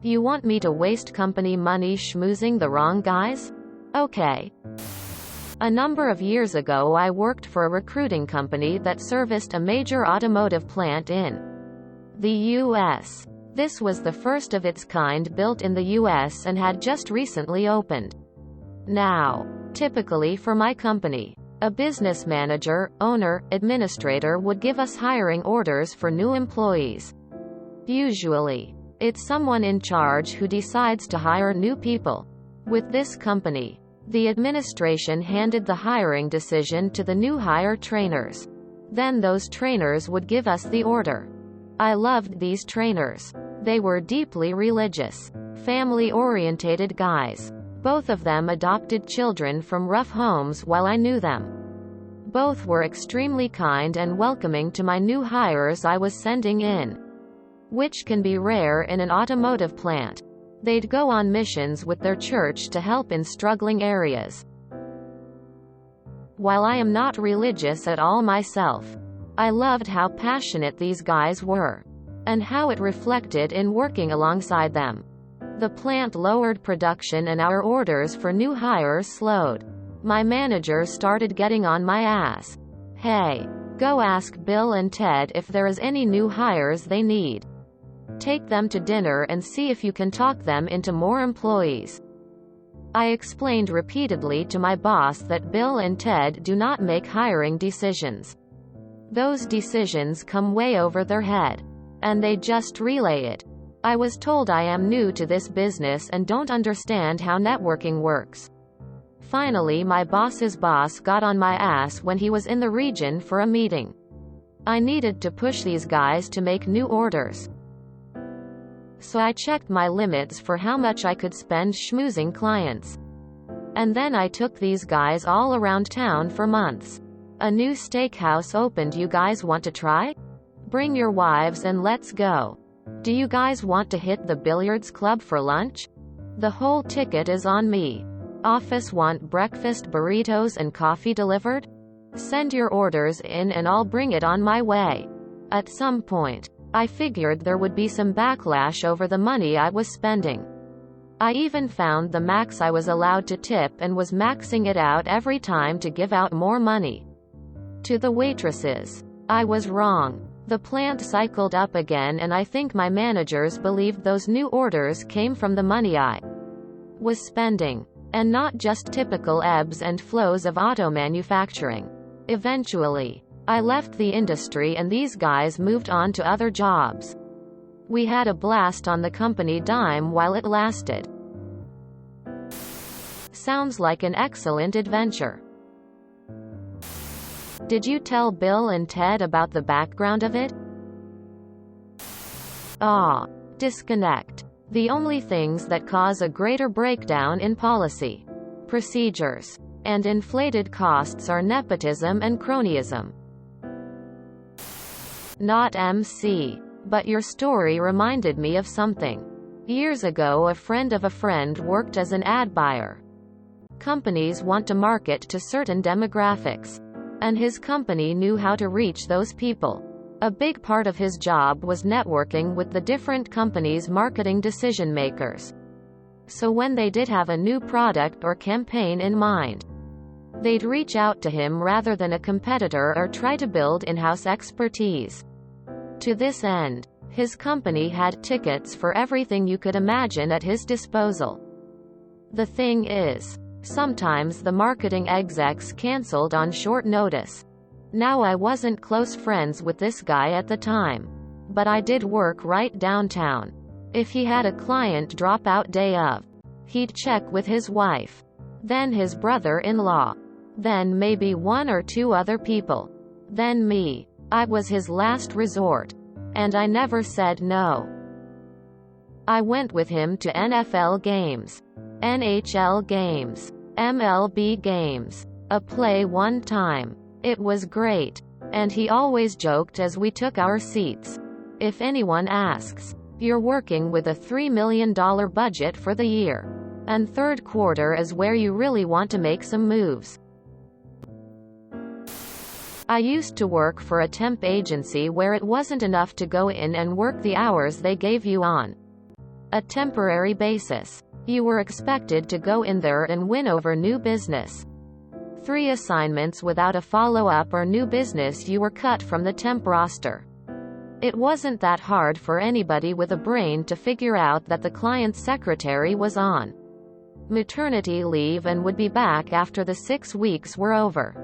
You want me to waste company money schmoozing the wrong guys? Okay. A number of years ago I worked for a recruiting company that serviced a major automotive plant in the U.S. This was the first of its kind built in the U.S. and had just recently opened. Now, typically for my company, a business manager, owner, administrator would give us hiring orders for new employees. Usually, it's someone in charge who decides to hire new people. With this company, the administration handed the hiring decision to the new hire trainers. Then those trainers would give us the order. I loved these trainers. They were deeply religious, family-orientated guys. Both of them adopted children from rough homes while I knew them. Both were extremely kind and welcoming to my new hires I was sending in, which can be rare in an automotive plant. They'd go on missions with their church to help in struggling areas. While I am not religious at all myself, I loved how passionate these guys were, and how it reflected in working alongside them. The plant lowered production and our orders for new hires slowed. My manager started getting on my ass. Hey, go ask Bill and Ted if there is any new hires they need. Take them to dinner and see if you can talk them into more employees. I explained repeatedly to my boss that Bill and Ted do not make hiring decisions. Those decisions come way over their head, and they just relay it. I was told I am new to this business and don't understand how networking works. Finally, my boss's boss got on my ass when he was in the region for a meeting. I needed to push these guys to make new orders. So I checked my limits for how much I could spend schmoozing clients. And then I took these guys all around town for months. A new steakhouse opened. You guys want to try? Bring your wives and let's go. Do you guys want to hit the billiards club for lunch? The whole ticket is on me. Office want breakfast burritos and coffee delivered? Send your orders in and I'll bring it on my way. At some point, I figured there would be some backlash over the money I was spending. I even found the max I was allowed to tip and was maxing it out every time to give out more money to the waitresses. I was wrong. The plant cycled up again, and I think my managers believed those new orders came from the money I was spending, and not just typical ebbs and flows of auto manufacturing. Eventually, I left the industry and these guys moved on to other jobs. We had a blast on the company dime while it lasted. Sounds like an excellent adventure. Did you tell Bill and Ted about the background of it? Disconnect. The only things that cause a greater breakdown in policy, procedures, and inflated costs are nepotism and cronyism. Not MC. But your story reminded me of something. Years ago, a friend of a friend worked as an ad buyer. Companies want to market to certain demographics, and his company knew how to reach those people. A big part of his job was networking with the different companies' marketing decision makers. So when they did have a new product or campaign in mind, they'd reach out to him rather than a competitor or try to build in-house expertise. To this end, his company had tickets for everything you could imagine at his disposal. The thing is, sometimes the marketing execs canceled on short notice. Now, I wasn't close friends with this guy at the time, but I did work right downtown. If he had a client dropout day of, he'd check with his wife, then his brother-in-law, then maybe one or two other people, then me. I was his last resort, and I never said no. I went with him to NFL games, NHL games, MLB games, a play one time. It was great. And he always joked as we took our seats. If anyone asks, you're working with a $3 million budget for the year, and third quarter is where you really want to make some moves. I used to work for a temp agency where it wasn't enough to go in and work the hours they gave you on A temporary basis. You were expected to go in there and win over new business. 3 assignments without a follow-up or new business, you were cut from the temp roster. It wasn't that hard for anybody with a brain to figure out that the client's secretary was on maternity leave and would be back after the 6 weeks were over.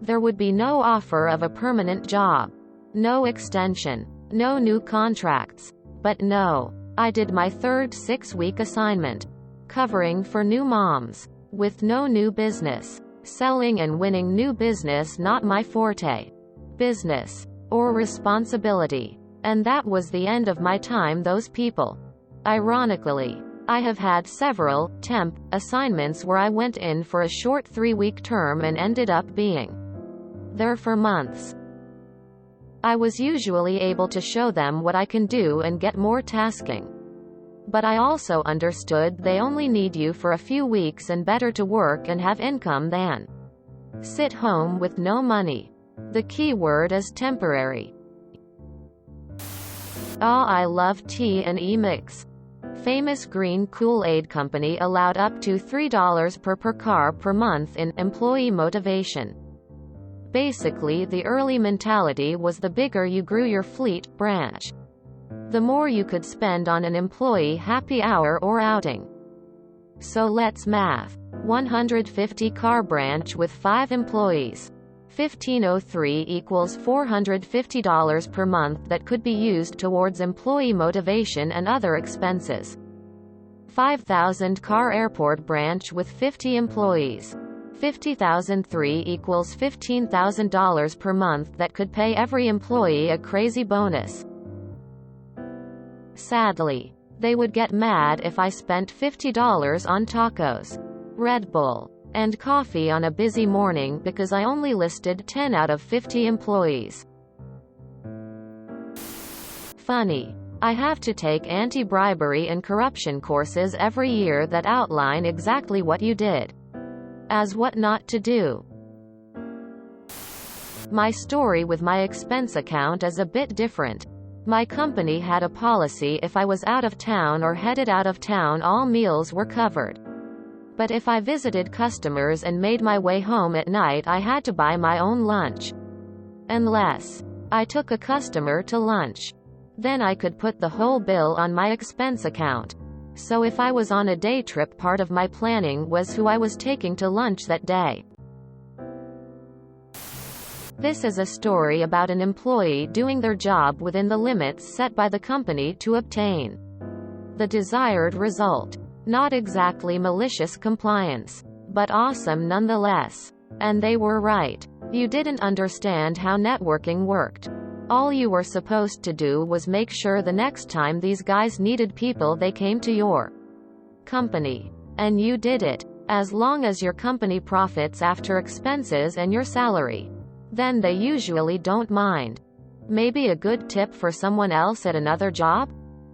There would be no offer of a permanent job. No extension. No new contracts. But no. I did my 3rd 6-week assignment. Covering for new moms. With no new business. Selling and winning new business not my forte. Business. Or responsibility. And that was the end of my time. Those people. Ironically, I have had several temp assignments where I went in for a short 3-week term and ended up being there for months. I was usually able to show them what I can do and get more tasking. But I also understood they only need you for a few weeks and better to work and have income than sit home with no money. The key word is temporary. I love T&E Mix. Famous green Kool-Aid company allowed up to $3 per car per month in employee motivation. Basically, the early mentality was the bigger you grew your fleet branch, the more you could spend on an employee happy hour or outing. So let's math. 150 car branch with 5 employees. 1503 equals $450 per month that could be used towards employee motivation and other expenses. 5,000 car airport branch with 50 employees. 50,003 equals $15,000 per month that could pay every employee a crazy bonus. Sadly, they would get mad if I spent $50 on tacos, Red Bull, and coffee on a busy morning because I only listed 10 out of 50 employees. Funny. I have to take anti-bribery and corruption courses every year that outline exactly what you did, as what not to do. My story with my expense account is a bit different. My company had a policy: if I was out of town or headed out of town, all meals were covered. But if I visited customers and made my way home at night, I had to buy my own lunch. Unless I took a customer to lunch. Then I could put the whole bill on my expense account. So if I was on a day trip, part of my planning was who I was taking to lunch that day. This is a story about an employee doing their job within the limits set by the company to obtain the desired result. Not exactly malicious compliance, but awesome nonetheless. And they were right. You didn't understand how networking worked. All you were supposed to do was make sure the next time these guys needed people, they came to your company. And you did it. As long as your company profits after expenses and your salary, then they usually don't mind. Maybe a good tip for someone else at another job?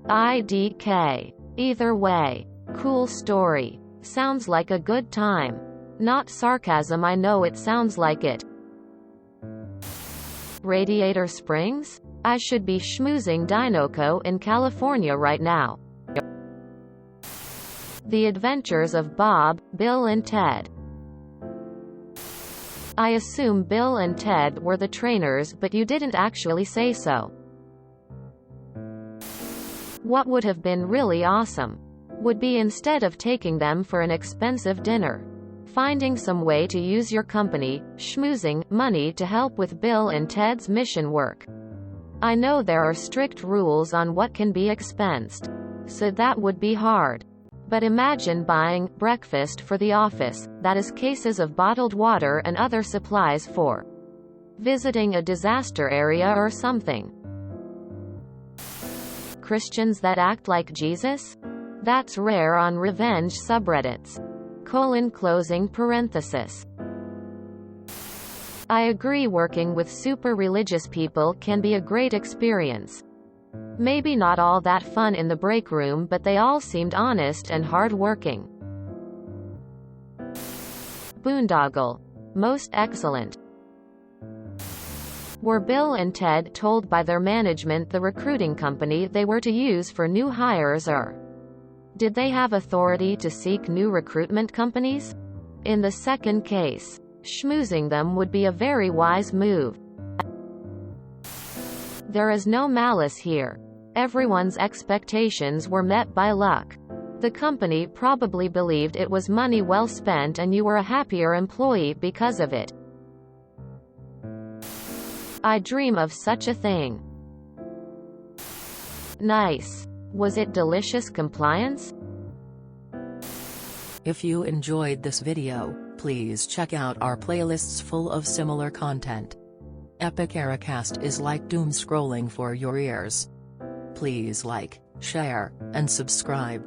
IDK. Either way, cool story. Sounds like a good time. Not sarcasm, I know it sounds like it. Radiator Springs? I should be schmoozing Dinoco in California right now. The Adventures of Bob, Bill and Ted. I assume Bill and Ted were the trainers, but you didn't actually say so. What would have been really awesome would be, instead of taking them for an expensive dinner, finding some way to use your company, schmoozing, money to help with Bill and Ted's mission work. I know there are strict rules on what can be expensed, so that would be hard. But imagine buying breakfast for the office, that is cases of bottled water and other supplies for visiting a disaster area or something. Christians that act like Jesus? That's rare on revenge subreddits. Closing parenthesis. I agree, working with super religious people can be a great experience. Maybe not all that fun in the break room, but they all seemed honest and hard-working. Boondoggle. Most excellent. Were Bill and Ted told by their management, the recruiting company they were to use for new hires, or Did they have authority to seek new recruitment companies? In the second case, schmoozing them would be a very wise move. There is no malice here. Everyone's expectations were met by luck. The company probably believed it was money well spent and you were a happier employee because of it. I dream of such a thing. Nice. Was it delicious compliance? If you enjoyed this video, please check out our playlists full of similar content. Epic Ericast is like doom scrolling for your ears. Please like, share, and subscribe.